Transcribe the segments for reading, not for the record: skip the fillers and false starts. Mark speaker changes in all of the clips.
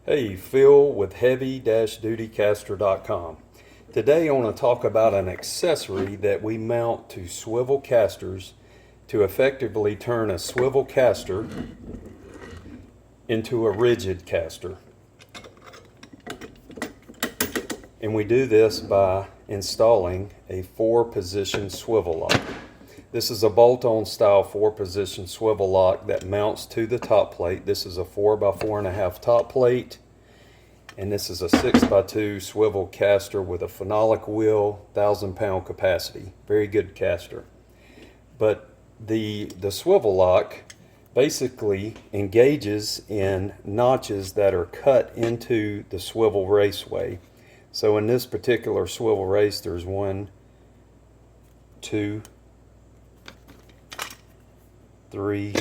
Speaker 1: Hey, Phil with heavy-dutycaster.com. Today I want to talk about an accessory that we mount to swivel casters to effectively turn a swivel caster into a rigid caster. And we do this by installing a 4-position swivel lock. This is a bolt-on style 4-position swivel lock that mounts to the top plate. This is a 4x4.5 top plate, and this is a 6x2 swivel caster with a phenolic wheel, 1,000-pound capacity. Very good caster. But the swivel lock basically engages in notches that are cut into the swivel raceway. So in this particular swivel race, there's 1, 2, 3,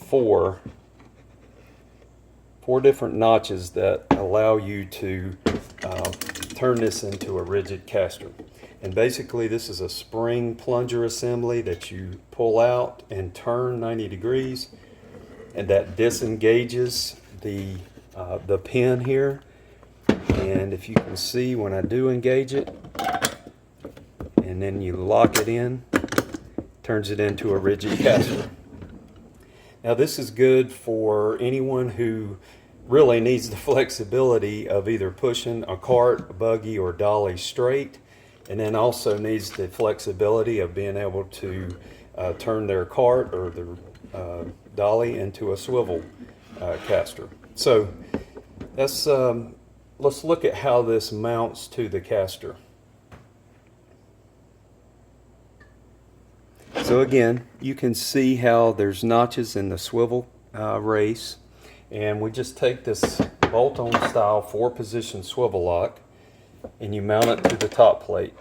Speaker 1: 4 different notches that allow you to turn this into a rigid caster. And basically this is a spring plunger assembly that you pull out and turn 90 degrees, and that disengages the pin here. And if you can see, when I do engage it and then you lock it in, turns it into a rigid caster. Now this is good for anyone who really needs the flexibility of either pushing a cart, a buggy, or dolly straight, and then also needs the flexibility of being able to turn their cart or their dolly into a swivel caster. So let's look at how this mounts to the caster. So again, you can see how there's notches in the swivel race, and we just take this bolt-on style 4-position swivel lock and you mount it to the top plate.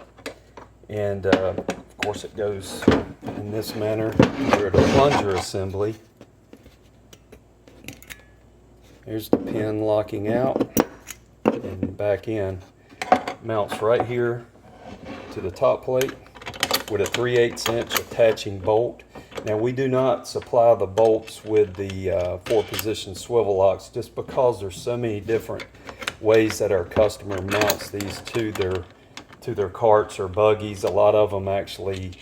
Speaker 1: And of course it goes in this manner here at a plunger assembly. Here's the pin locking out and back in. Mounts right here to the top plate with a 3/8 inch attaching bolt. Now we do not supply the bolts with the 4-position swivel locks just because there's so many different ways that our customer mounts these to their carts or buggies. A lot of them actually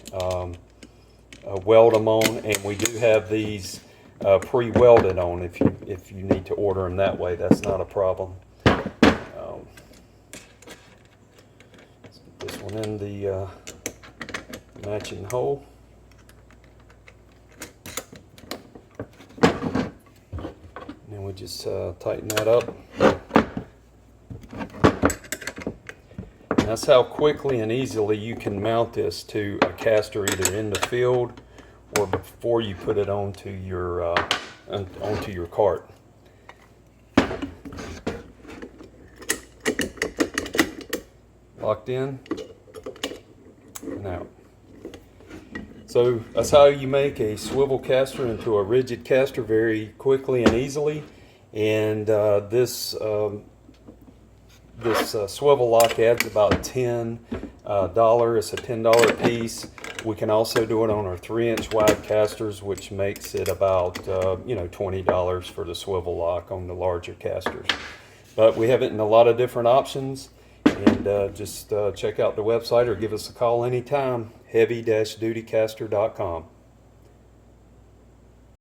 Speaker 1: weld them on, and we do have these pre-welded on if you need to order them that way. That's not a problem. Let's put this one in the matching hole. And then we just tighten that up. And that's how quickly and easily you can mount this to a caster, either in the field or before you put it onto your cart. Locked in and out. So that's how you make a swivel caster into a rigid caster very quickly and easily. And this swivel lock adds about $10. It's a $10 piece. We can also do it on our 3-inch wide casters, which makes it about $20 for the swivel lock on the larger casters. But we have it in a lot of different options. And just check out the website or give us a call anytime, heavy-dutycaster.com.